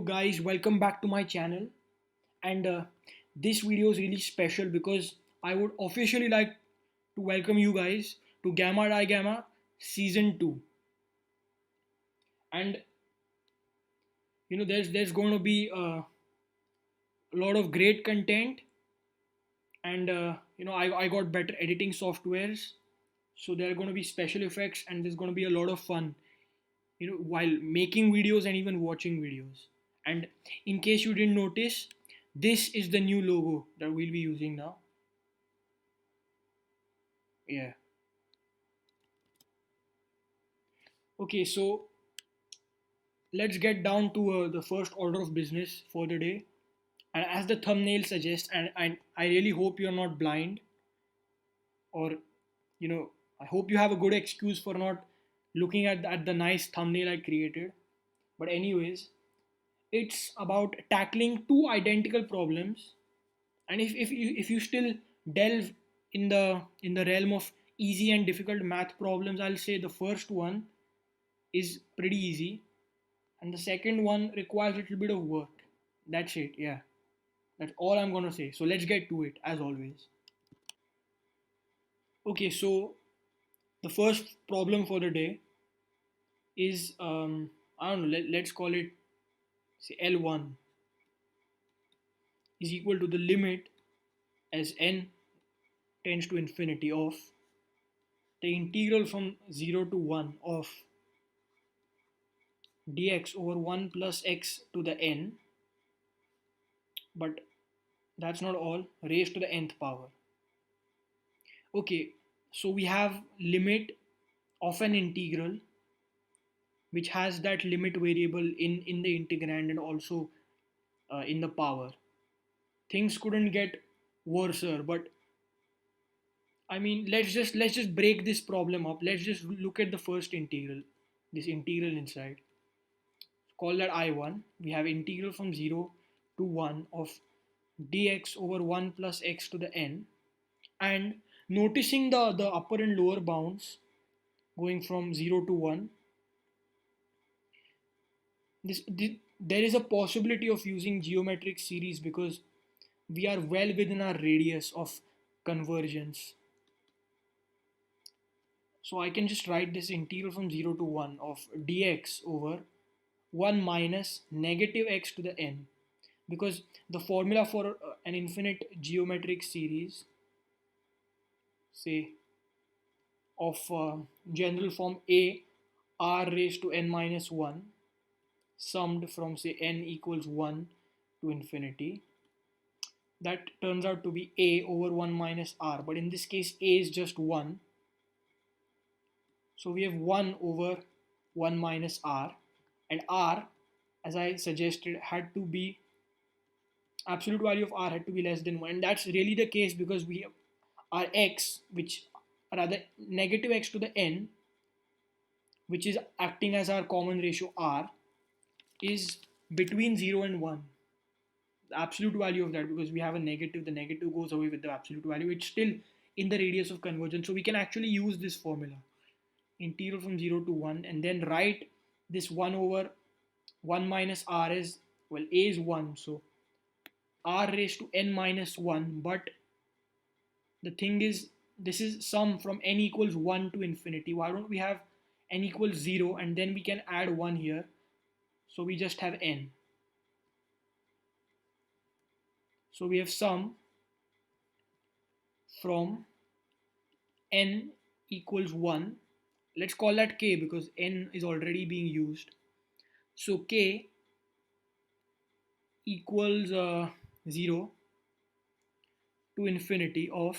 guys, welcome back to my channel. And this video is really special because I would officially like to welcome you guys to Gamma Digamma Season 2. And there's going to be a lot of great content, and I got better editing softwares, so there are going to be special effects, and there's going to be a lot of fun, while making videos and even watching videos. And in case you didn't notice, this is the new logo that we'll be using now. Yeah. Okay, so let's get down to the first order of business for the day. And as the thumbnail suggests, and I really hope you're not blind, or you know, I hope you have a good excuse for not looking at the nice thumbnail I created. But anyways, it's about tackling two identical problems. And if you still delve in the realm of easy and difficult math problems, I'll say the first one is pretty easy, and the second one requires a little bit of work. That's it. Yeah, that's all I'm gonna say. So let's get to it, as always. Okay, so the first problem for the day is I don't know. Let's call it, say, L1 is equal to the limit as n tends to infinity of the integral from 0 to 1 of dx over 1 plus x to the n, but that's not all, raised to the nth power. Okay, so we have limit of an integral which has that limit variable in the integrand and also in the power. Things couldn't get worser, but I mean, let's just break this problem up. Let's just look at the first integral, this integral inside. Call that I1. We have integral from 0 to 1 of dx over 1 plus x to the n, and noticing the upper and lower bounds going from 0 to 1, there is a possibility of using geometric series because we are well within our radius of convergence. So I can just write this integral from 0 to 1 of dx over 1 minus negative x to the n, because the formula for an infinite geometric series, say, of general form a r raised to n minus 1 summed from, say, n equals 1 to infinity, that turns out to be a over 1 minus r, but in this case a is just 1, so we have 1 over 1 minus r, and r, as I suggested, had to be, absolute value of r had to be less than 1, and that's really the case because we have our x, which rather negative x to the n, which is acting as our common ratio r, is between 0 and 1. The absolute value of that, because we have a negative, the negative goes away with the absolute value, it's still in the radius of convergence, so we can actually use this formula, integral from 0 to 1, and then write this 1 over 1 minus r as, well, a is 1, so r raised to n minus 1, but the thing is, this is sum from n equals 1 to infinity. Why don't we have n equals 0 and then we can add 1 here, so we just have n. So we have sum from n equals 1. Let's call that k because n is already being used. So k equals 0 to infinity of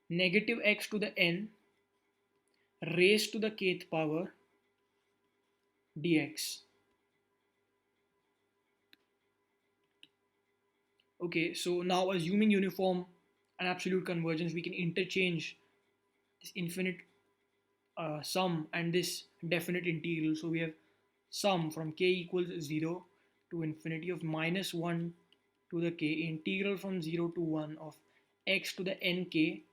negative x to the n raised to the kth power dx. Okay, so now assuming uniform and absolute convergence, we can interchange this infinite sum and this definite integral. So we have sum from k equals 0 to infinity of minus 1 to the k, integral from 0 to 1 of x to the nk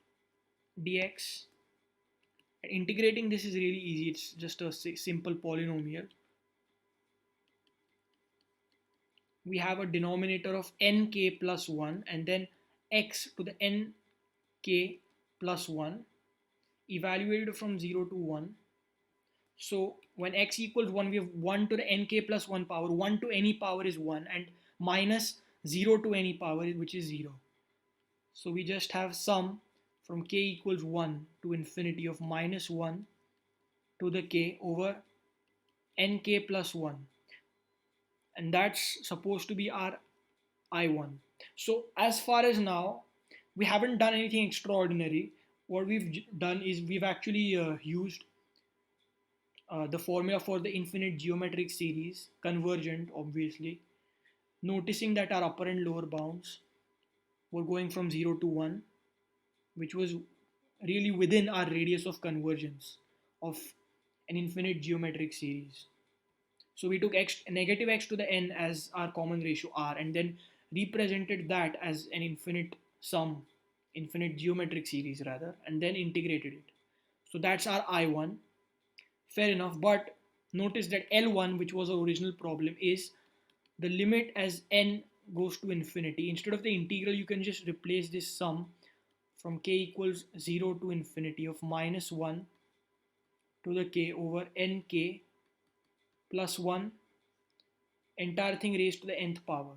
dx. And integrating this is really easy, it's just a simple polynomial. we have a denominator of nk plus 1 and then x to the nk plus 1 evaluated from 0 to 1. So when x equals 1, we have 1 to the nk plus 1 power. 1 to any power is 1 and minus 0 to any power which is 0. So we just have sum from k equals 1 to infinity of minus 1 to the k over nk plus 1. And that's supposed to be our I1. So as far as now, we haven't done anything extraordinary. What we've done is we've actually used the formula for the infinite geometric series, convergent obviously, noticing that our upper and lower bounds were going from 0 to 1, which was really within our radius of convergence of an infinite geometric series. So we took x, negative x to the n as our common ratio r and then represented that as an infinite geometric series rather, and then integrated it. So that's our I1. Fair enough, but notice that L1, which was our original problem, is the limit as n goes to infinity. Instead of the integral, you can just replace this sum from k equals 0 to infinity of minus 1 to the k over nk plus 1, entire thing raised to the nth power.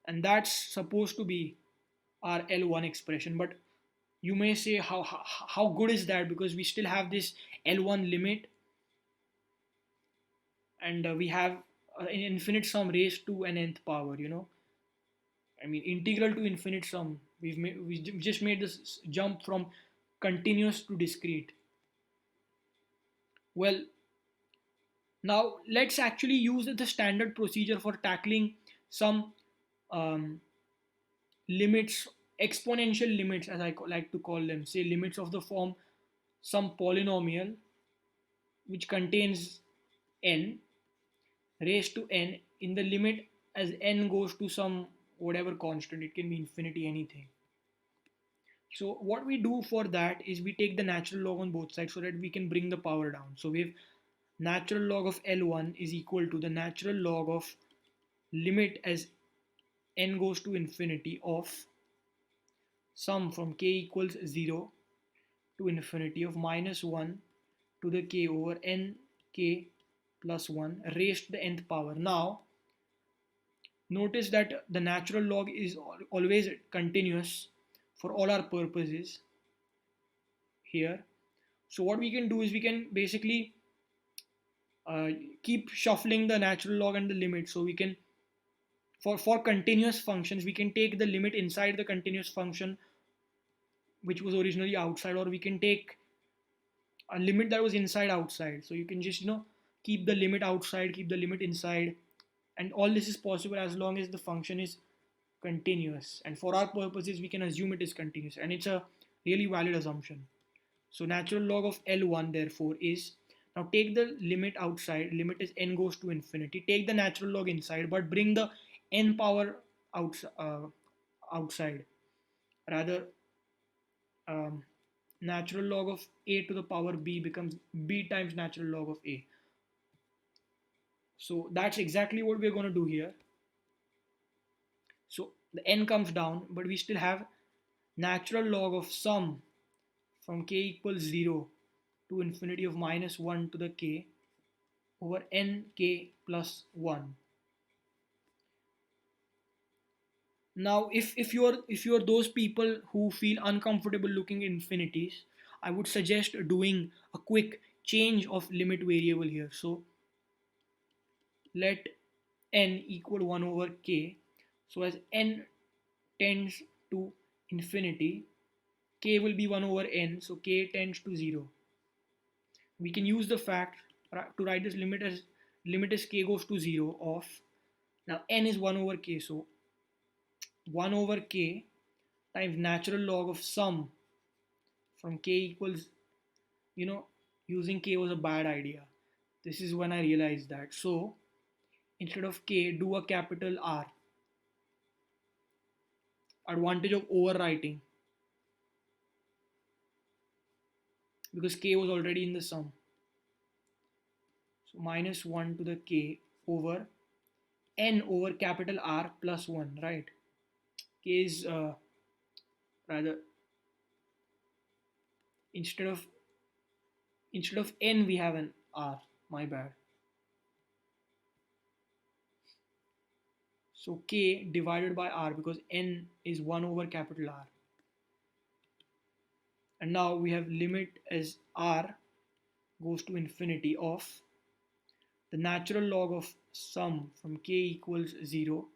And that's supposed to be our L1 expression. But you may say, how good is that? Because we still have this L1 limit and we have an infinite sum raised to an nth power, I mean, integral to infinite sum. We just made this jump from continuous to discrete. Well, now let's actually use the standard procedure for tackling some um, limits, exponential limits, as I like to call them, say limits of the form some polynomial which contains n raised to n in the limit as n goes to some whatever constant. It can be infinity, anything. So what we do for that is we take the natural log on both sides so that we can bring the power down. So we have natural log of L1 is equal to the natural log of limit as n goes to infinity of sum from k equals 0 to infinity of minus 1 to the k over n k plus 1 raised to the nth power. Now notice that the natural log is always continuous for all our purposes here. So what we can do is we can basically uh, keep shuffling the natural log and the limit. So we can, for continuous functions, we can take the limit inside the continuous function which was originally outside, or we can take a limit that was inside outside. So you can just keep the limit outside, keep the limit inside, and all this is possible as long as the function is continuous, and for our purposes we can assume it is continuous, and it's a really valid assumption. So natural log of L1 therefore is, now take the limit outside, limit is n goes to infinity, take the natural log inside but bring the n power outside, rather natural log of a to the power b becomes b times natural log of a. So that's exactly what we're going to do here. So the n comes down, but we still have natural log of sum from k equals 0 to infinity of minus 1 to the k over nk plus 1. Now if you're those people who feel uncomfortable looking at infinities, I would suggest doing a quick change of limit variable here. So let n equal 1 over k. So as n tends to infinity, k will be 1 over n, so k tends to 0. We can use the fact to write this limit as k goes to 0 of, now n is 1 over k, so 1 over k times natural log of sum from k equals, using k was a bad idea. This is when I realized that. So instead of k, do a capital R. Advantage of overwriting, because k was already in the sum. So So minus 1 to the k over n over capital R plus 1, right? K is rather, instead of n we have an R, my bad. So k divided by R, because n is 1 over capital R. And now we have limit as R goes to infinity of the natural log of sum from k equals 0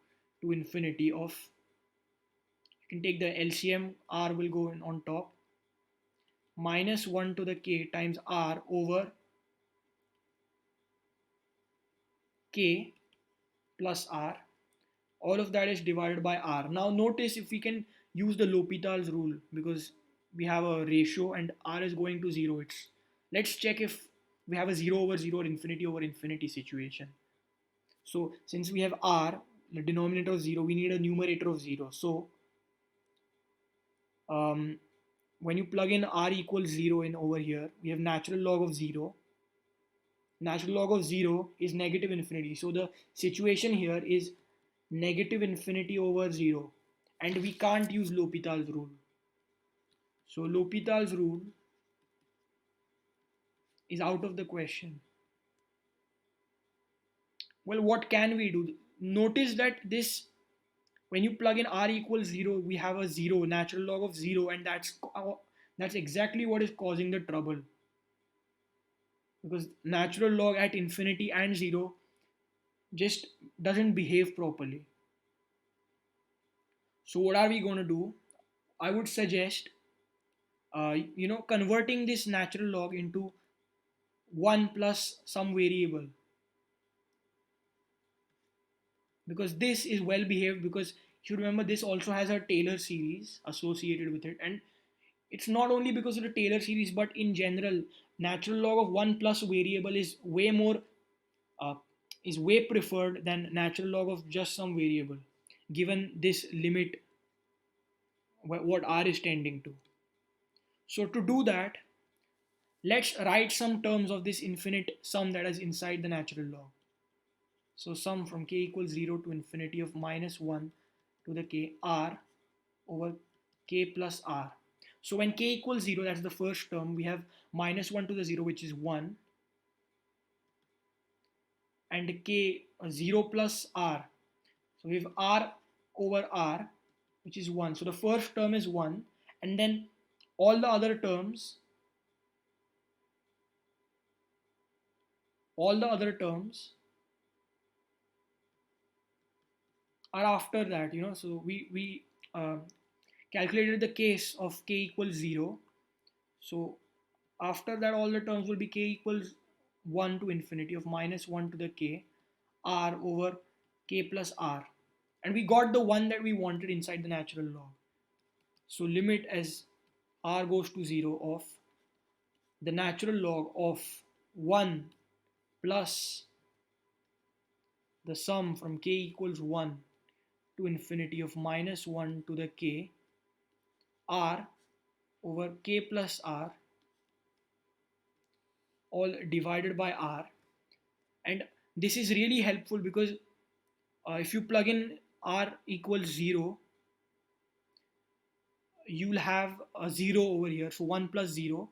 to infinity of, you can take the LCM, R will go in on top, minus 1 to the k times R over k plus R. All of that is divided by R. Now notice if we can use the L'Hopital's rule, because we have a ratio and R is going to 0. Let's check if we have a 0 over 0 or infinity over infinity situation. So since we have R, the denominator of 0, we need a numerator of 0. So when you plug in R equals 0 in over here, we have natural log of 0. Natural log of 0 is negative infinity. So the situation here is negative infinity over 0. And we can't use L'Hopital's rule. So L'Hopital's rule is out of the question. Well, what can we do? Notice that this, when you plug in R equals 0, we have a 0, natural log of 0, and that's exactly what is causing the trouble. Because natural log at infinity and 0 just doesn't behave properly. So what are we going to do? I would suggest converting this natural log into 1 plus some variable, because this is well behaved, because you remember this also has a Taylor series associated with it, and it's not only because of the Taylor series, but in general natural log of 1 plus variable uh, is way preferred than natural log of just some variable, given this limit what R is tending to. So to do that, let's write some terms of this infinite sum that is inside the natural log. So sum from k equals 0 to infinity of minus 1 to the k R over k plus R. So when k equals 0, that's the first term, we have minus 1 to the 0, which is 1, and k 0 plus R. So we have R over R, which is 1. So the first term is 1, and then all the other terms, all the other terms are after that, so we calculated the case of k equals 0. So after that, all the terms will be k equals 1 to infinity of minus 1 to the k R over k plus R, and we got the one that we wanted inside the natural log. So limit as R goes to 0 of the natural log of 1 plus the sum from k equals 1 to infinity of minus 1 to the k R over k plus R, all divided by R. And this is really helpful because if you plug in R equals 0, you'll have a 0 over here. So 1 plus 0.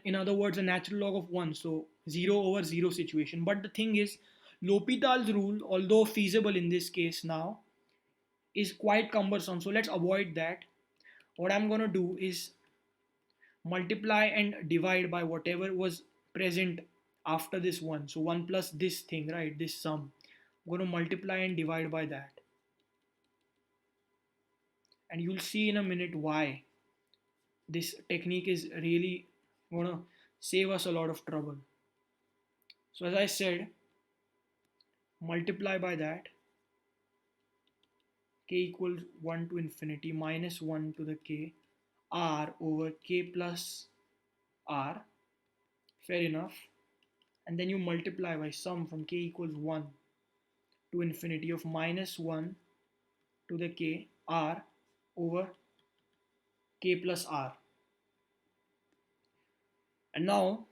In other words, a natural log of 1. So 0 over 0 situation. But the thing is, L'Hopital's rule, although feasible in this case now, is quite cumbersome. So let's avoid that. What I'm going to do is multiply and divide by whatever was present after this 1. So 1 plus this thing, right? This sum. I'm going to multiply and divide by that. And you'll see in a minute why this technique is really going to save us a lot of trouble. So as I said, multiply by that, k equals 1 to infinity minus 1 to the k R over k plus R, fair enough. And then you multiply by sum from k equals 1 to infinity of minus 1 to the k R over k plus R. And now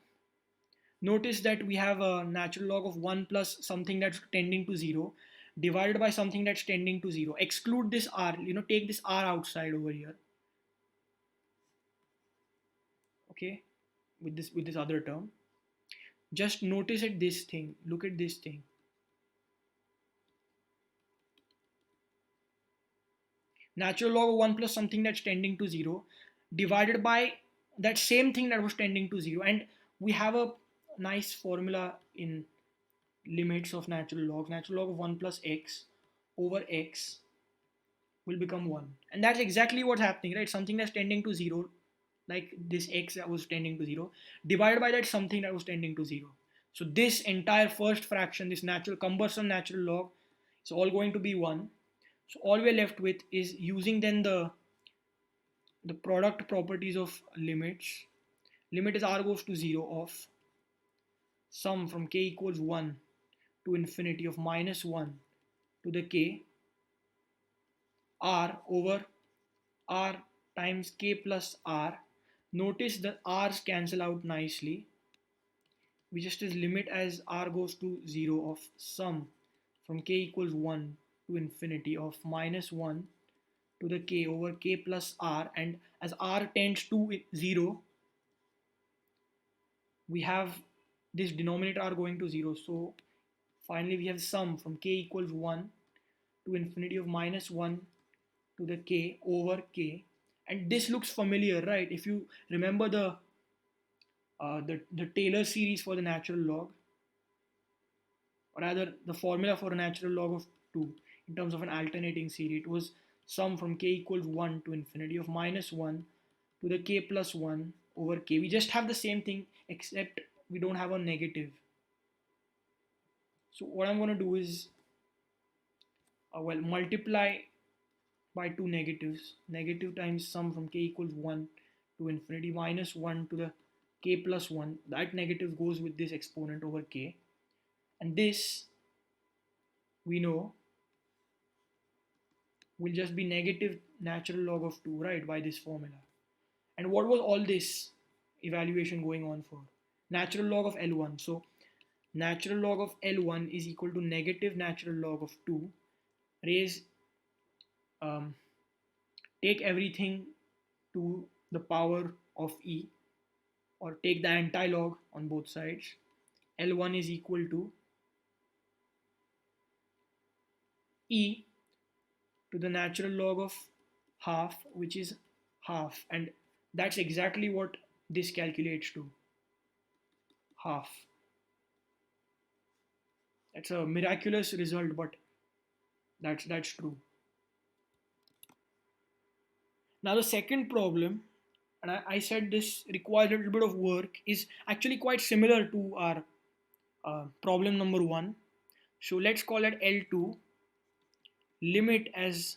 Notice that we have a natural log of 1 plus something that's tending to 0 divided by something that's tending to 0. Exclude this r, take this r outside over here, okay, with this other term. Just notice at this thing, look at this thing. Natural log of 1 plus something that's tending to 0 divided by that same thing that was tending to 0. And we have a nice formula in limits of natural logs. Natural log of 1 plus x over x will become 1. And that's exactly what's happening, right? Something that's tending to 0, like this x that was tending to 0, divided by that something that was tending to 0. So this entire first fraction, this natural cumbersome natural log, is all going to be 1. So all we're left with is using then the product properties of limits. Limit as r goes to 0 of sum from k equals 1 to infinity of minus 1 to the k r over r times k plus r. Notice the r's cancel out nicely. We just as limit as r goes to 0 of sum from k equals 1 to infinity of minus 1 to the k over k plus r, and as r tends to 0, we have this denominator r going to 0. So finally we have sum from k equals 1 to infinity of minus 1 to the k over k. And this looks familiar, right? If you remember the Taylor series for the natural log, or rather the formula for a natural log of 2 in terms of an alternating series, it was sum from k equals 1 to infinity of minus 1 to the k plus 1 over k. We just have the same thing except we don't have a negative. So what I'm going to do is multiply by two negatives. Negative times sum from k equals 1 to infinity minus 1 to the k plus 1. That negative goes with this exponent over k. And this, we know, will just be negative natural log of 2, right, by this formula. And what was all this evaluation going on for? Natural log of L1. So natural log of L1 is equal to negative natural log of 2 raise, um, take everything to the power of e, or take the anti-log on both sides. L1 is equal to e to the natural log of half, which is half, and that's exactly what this calculates to, half. That's a miraculous result, but that's true. Now the second problem, and I said this requires a little bit of work, is actually quite similar to our problem number 1. So let's call it L2. Limit as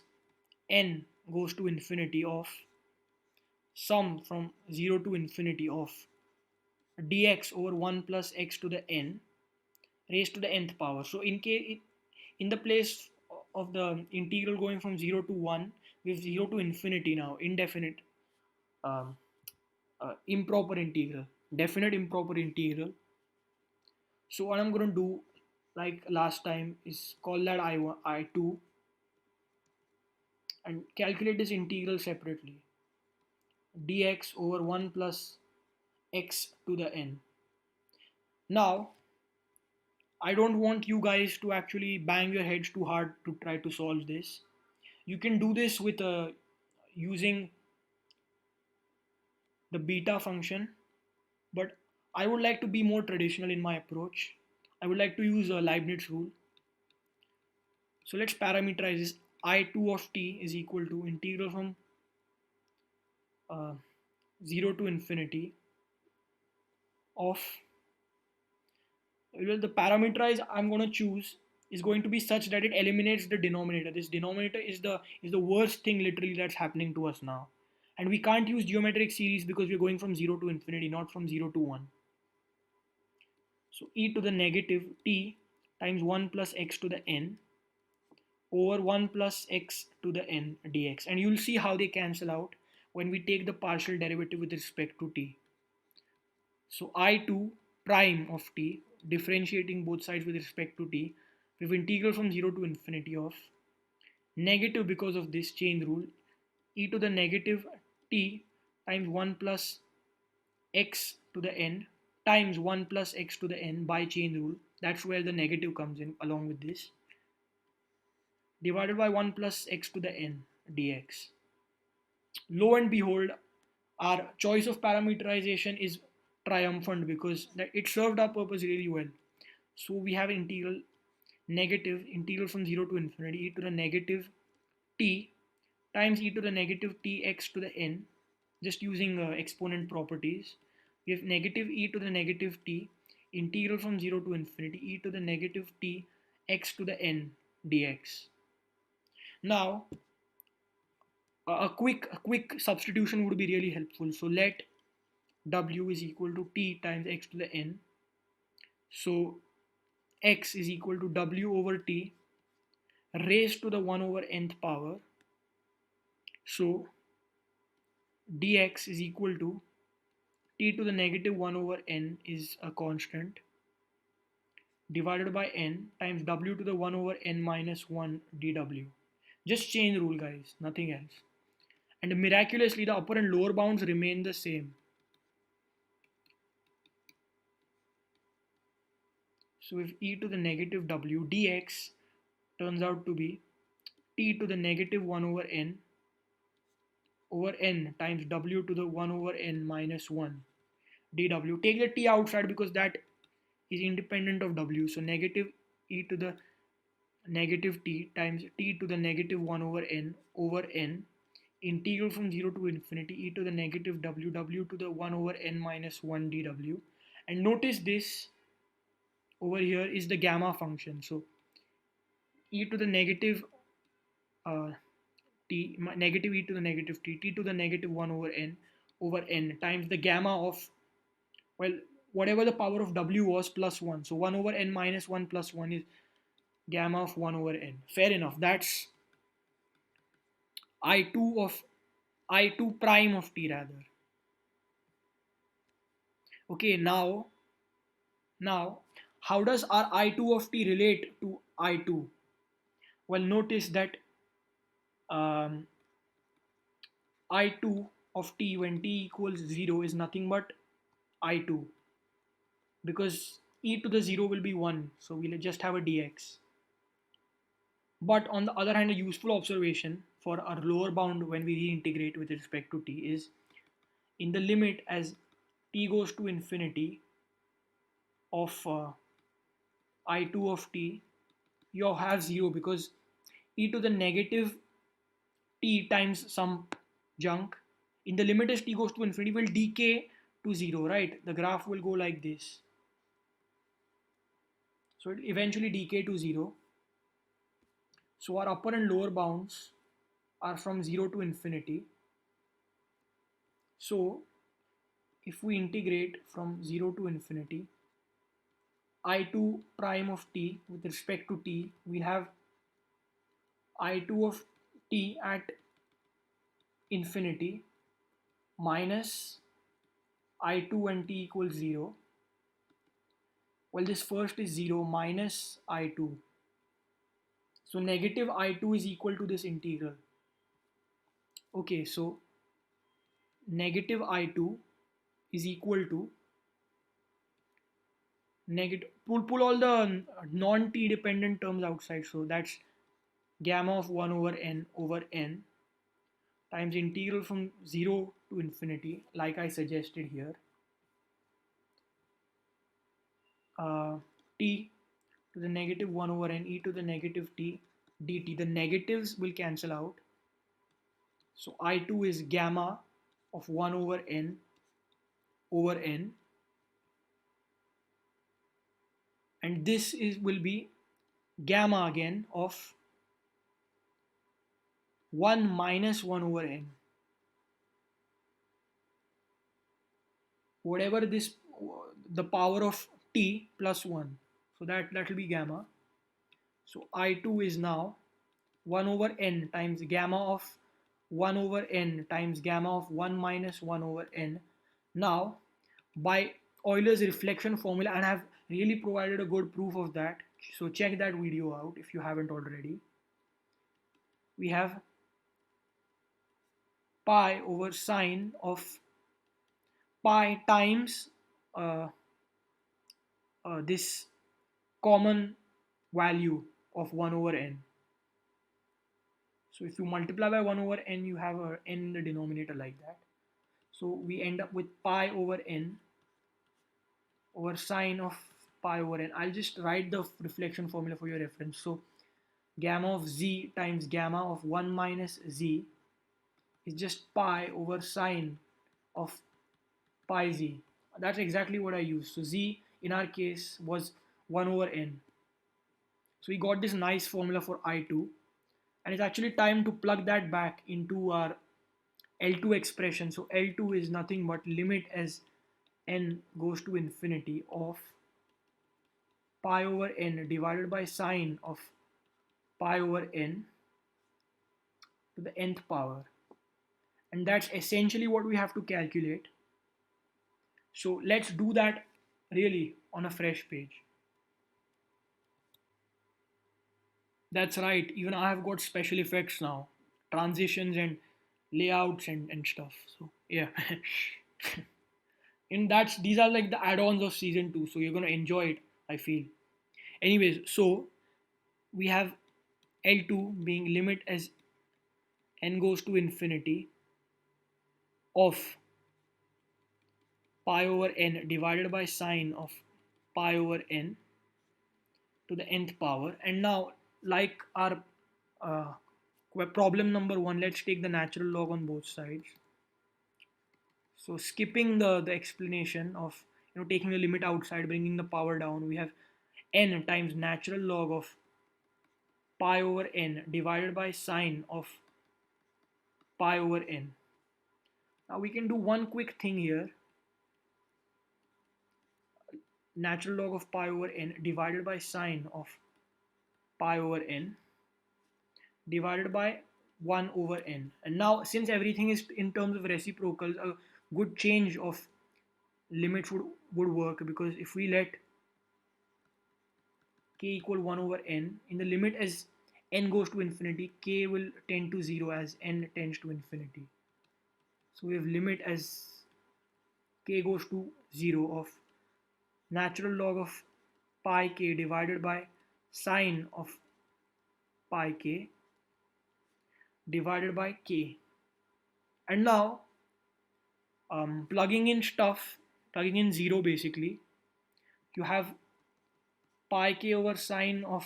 n goes to infinity of sum from 0 to infinity of dx over 1 plus x to the n raised to the nth power. So in the place of the integral going from 0 to 1, we have 0 to infinity now, indefinite, um, improper integral, definite improper integral. So what I'm going to do, like last time, is call that I1, I2, and calculate this integral separately. Dx over 1 plus x to the n. Now, I don't want you guys to actually bang your heads too hard to try to solve this. You can do this with using the beta function, but I would like to be more traditional in my approach. I would like to use a Leibniz rule. So let's parameterize this. I2 of t is equal to integral from uh, 0 to infinity of, well, the parameterize I'm going to choose is going to be such that it eliminates the denominator. This denominator is the worst thing literally that's happening to us now. And we can't use geometric series because we're going from 0 to infinity, not from 0 to 1. So e to the negative t times 1 plus x to the n over 1 plus x to the n dx. And you'll see how they cancel out when we take the partial derivative with respect to t. So I2 prime of t, differentiating both sides with respect to t, we have integral from 0 to infinity of negative, because of this chain rule, e to the negative t times 1 plus x to the n times 1 plus x to the n by chain rule. That's where the negative comes in along with this, divided by 1 plus x to the n dx. Lo and behold, our choice of parameterization is triumphant because that it served our purpose really well. So we have integral negative integral from 0 to infinity e to the negative t times e to the negative t x to the n, just using exponent properties. We have negative e to the negative t integral from 0 to infinity e to the negative t x to the n dx. Now a quick substitution would be really helpful. So let w is equal to t times x to the n. So x is equal to w over t raised to the 1 over nth power. So dx is equal to t to the negative 1 over n is a constant, divided by n times w to the 1 over n minus 1 dw. Just chain rule, guys, nothing else. And miraculously, the upper and lower bounds remain the same. So if e to the negative w dx turns out to be t to the negative 1 over n times w to the 1 over n minus 1 dw. Take the t outside because that is independent of w. So negative e to the negative t times t to the negative 1 over n integral from 0 to infinity e to the negative w to the 1 over n minus 1 dw. And notice this over here is the gamma function. So e to the negative uh, negative e to the negative t to the negative 1 over n times the gamma of, well, whatever the power of w was plus 1. So 1 over n minus 1 plus 1 is gamma of 1 over n. Fair enough. That's I2 of I2 prime of t rather. Okay, now how does our I2 of t relate to I2? Well, notice that um, I2 of t when t equals 0 is nothing but I2, because e to the 0 will be 1, so we'll just have a dx. But on the other hand, a useful observation for our lower bound when we reintegrate with respect to t is in the limit as t goes to infinity of I2 of t, you have 0 because e to the negative t times some junk in the limit as t goes to infinity will decay to 0, right? The graph will go like this. So it eventually decay to 0. So our upper and lower bounds are from 0 to infinity. So if we integrate from 0 to infinity, I2 prime of t with respect to t, we have I2 of t at infinity minus I2 when t equals 0. Well, this first is 0 minus I2. So negative I2 is equal to this integral. Okay, so negative I2 is equal to negative, pull all the non-t dependent terms outside. So that's gamma of 1 over n times integral from 0 to infinity, like I suggested here, t to the negative 1 over n e to the negative t dt. The negatives will cancel out. So I2 is gamma of 1 over n, and this is will be gamma again of 1 minus 1 over n. Whatever this, the power of t plus 1. So that will be gamma. So I2 is now 1 over n times gamma of 1 over n times gamma of 1 minus 1 over n. Now by Euler's reflection formula, and I've really provided a good proof of that. So check that video out if you haven't already. We have pi over sine of pi times uh, this common value of 1 over n. So if you multiply by 1 over n, you have a n in the denominator like that. So we end up with pi over n over sine of pi over n. I'll just write the reflection formula for your reference. So gamma of z times gamma of 1 minus z is just pi over sine of pi z. That's exactly what I used. So z in our case was 1 over n. So we got this nice formula for I2, and it's actually time to plug that back into our L2 expression. So L2 is nothing but limit as n goes to infinity of pi over n divided by sine of pi over n to the nth power. And that's essentially what we have to calculate. So let's do that really on a fresh page. That's right, even I have got special effects now, transitions and layouts and stuff. So yeah. And that's these are like the add-ons of season 2, so you're gonna enjoy it, I feel. Anyways, so we have L2 being limit as n goes to infinity of pi over n divided by sine of pi over n to the nth power. And now, like our uh, problem number 1, let's take the natural log on both sides. So skipping the explanation of taking the limit outside, bringing the power down, we have n times natural log of pi over n divided by sine of pi over n. Now we can do one quick thing here. Natural log of pi over n divided by sine of pi over n divided by 1 over n. And now, since everything is in terms of reciprocals, a good change of limits would work, because if we let k equal 1 over n, in the limit as n goes to infinity, k will tend to 0 as n tends to infinity. So we have limit as k goes to 0 of natural log of pi k divided by sine of pi k divided by k. And now plugging in 0 basically, you have pi k over sine of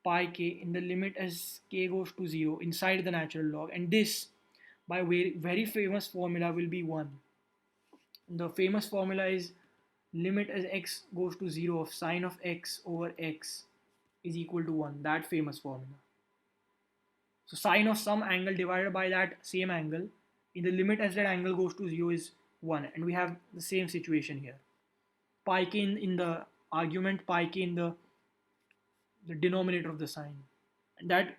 pi k in the limit as k goes to 0 inside the natural log, and this by very famous formula will be 1. The famous formula is limit as x goes to 0 of sine of x over x is equal to 1. That famous formula. So sine of some angle divided by that same angle in the limit as that angle goes to 0 is 1, and we have the same situation here. Pi k in the argument, pi k in the denominator of the sine, and that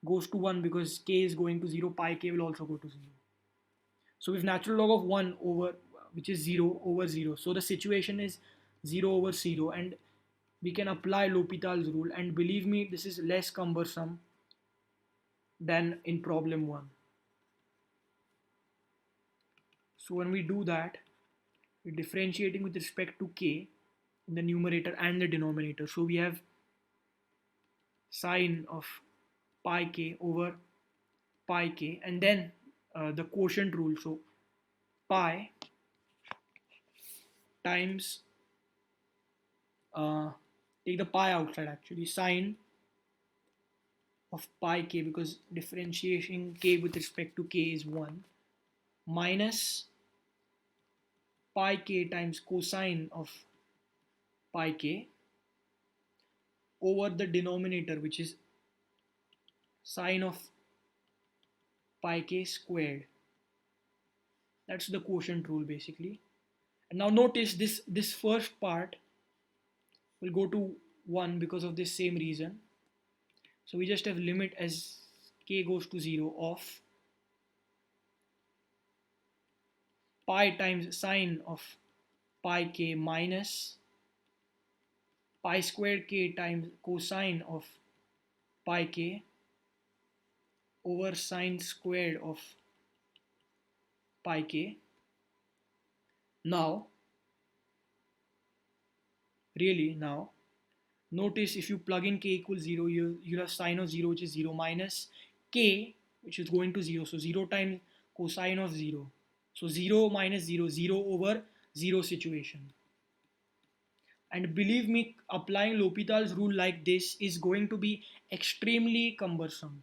goes to 1 because k is going to 0, pi k will also go to 0. So we have natural log of 1 over, which is 0 over 0. So the situation is 0 over 0, and we can apply L'Hopital's rule, and believe me, this is less cumbersome than in problem 1. So when we do that, we're differentiating with respect to k in the numerator and the denominator. So we have sine of pi k over pi k, and then the quotient rule. So pi times, take the pi outside actually, sine of pi k, because differentiating k with respect to k is 1, minus pi k times cosine of pi k over the denominator, which is sine of pi k squared. That's the quotient rule basically. And now notice this first part will go to 1 because of this same reason. So we just have limit as k goes to 0 of pi times sine of pi k minus pi squared k times cosine of pi k over sine squared of pi k. Now, now, notice if you plug in k equals 0, you have sine of 0, which is 0, minus k, which is going to 0. So 0 times cosine of 0. So 0 minus 0, 0 over 0 situation. And believe me, applying L'Hopital's rule like this is going to be extremely cumbersome.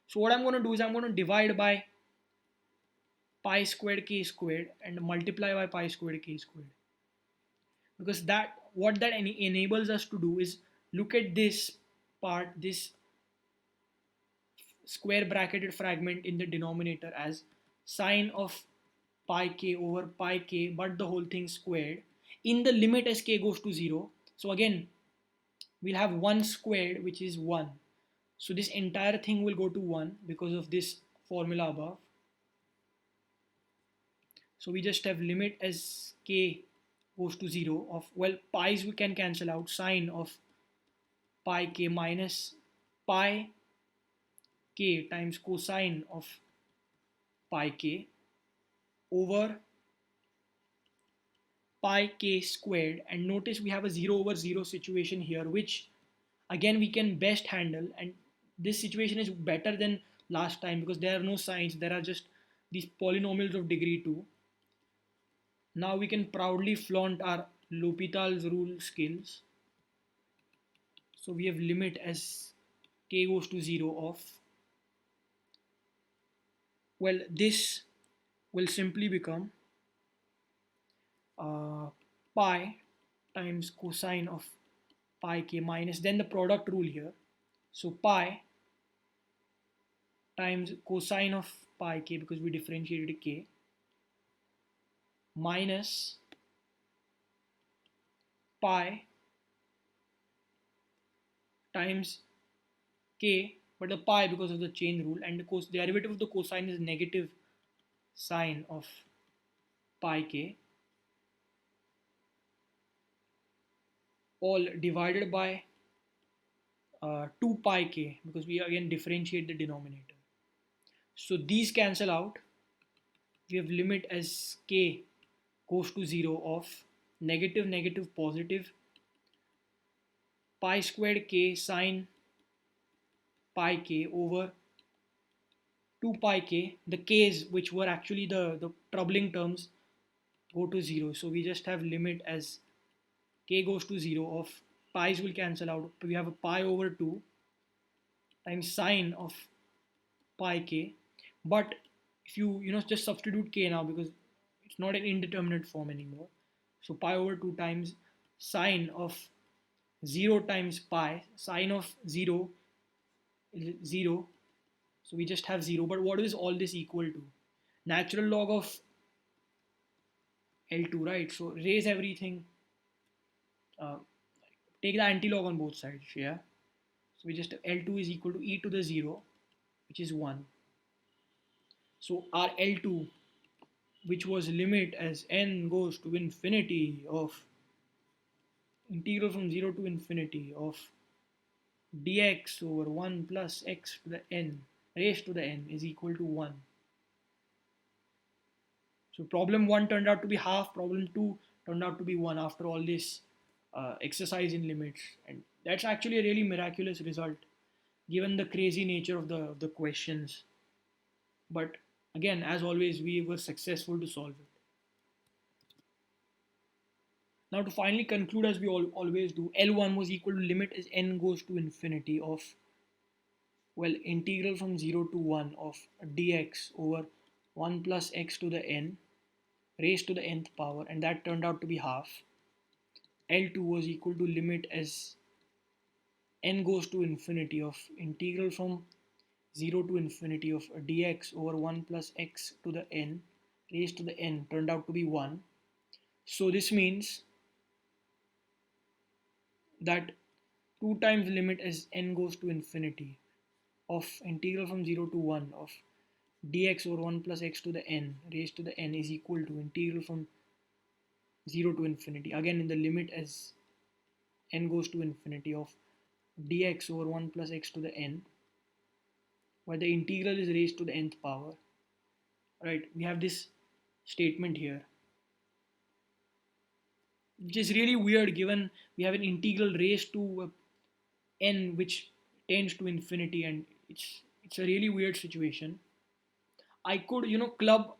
So what I'm going to do is I'm going to divide by pi squared k squared and multiply by pi squared k squared. Because that what that enables us to do is look at this part, this square bracketed fragment in the denominator as sine of pi k over pi k, but the whole thing squared in the limit as k goes to 0. So again, we'll have 1 squared, which is 1. So this entire thing will go to 1 because of this formula above. So we just have limit as k goes to 0 of, well, pi's we can cancel out, sine of pi k minus pi k times cosine of pi k over pi k squared. And notice we have a 0 over 0 situation here, which again we can best handle, and this situation is better than last time because there are no signs, there are just these polynomials of degree 2. Now we can proudly flaunt our L'Hopital's rule skills. So we have limit as k goes to 0 of, well, this will simply become pi times cosine of pi k minus then the product rule here. So pi times cosine of pi k, because we differentiated k, minus pi times k, but the pi because of the chain rule, and the derivative of the cosine is negative sine of pi k, all divided by 2 pi k, because we again differentiate the denominator. So these cancel out. We have limit as k goes to 0 of negative negative positive pi squared k sine pi k over 2 pi k. The k's, which were actually the troubling terms, go to 0. So we just have limit as k goes to 0 of, pi's will cancel out. We have a pi over 2 times sine of pi k. But if you just substitute k now, because it's not an indeterminate form anymore. So pi over 2 times sine of 0 times pi, sine of 0 is 0. So we just have 0. But what is all this equal to? Natural log of L2, right? So raise everything. Uh, take the anti-log on both sides, yeah? So we just have L2 is equal to e to the 0, which is 1. So our L2, which was limit as n goes to infinity of integral from 0 to infinity of dx over 1 plus x to the n raised to the n is equal to 1. So problem 1 turned out to be half, problem 2 turned out to be 1 after all this exercise in limits. And that's actually a really miraculous result given the crazy nature of the questions. But again, as always, we were successful to solve it. Now to finally conclude, as we always do, L1 was equal to limit as n goes to infinity of, well, integral from 0 to 1 of dx over 1 plus x to the n raised to the nth power, and that turned out to be half. L2 was equal to limit as n goes to infinity of integral from 0 to infinity of dx over 1 plus x to the n raised to the n turned out to be 1. So this means that 2 times limit as n goes to infinity of integral from 0 to 1 of dx over 1 plus x to the n raised to the n is equal to integral from 0 to infinity, again in the limit as n goes to infinity of dx over 1 plus x to the n, where the integral is raised to the nth power. Right, we have this statement here, which is really weird given we have an integral raised to n which tends to infinity, and it's a really weird situation. I could, club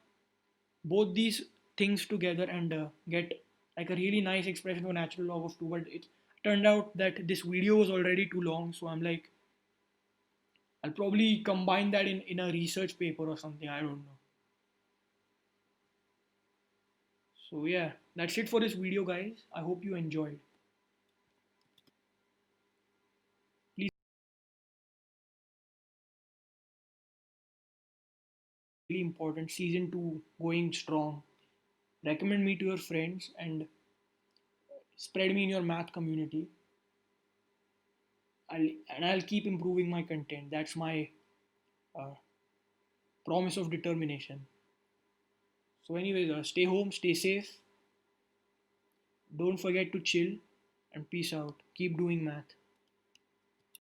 both these things together and get like a really nice expression for natural log of 2, but it turned out that this video was already too long, so I'm like, I'll probably combine that in a research paper or something, I don't know. So yeah, that's it for this video, guys. I hope you enjoyed. Please, really important, season 2 going strong. Recommend me to your friends and spread me in your math community. I'll keep improving my content. That's my uh, promise of determination. So, anyways, stay home, stay safe. Don't forget to chill, and peace out. Keep doing math.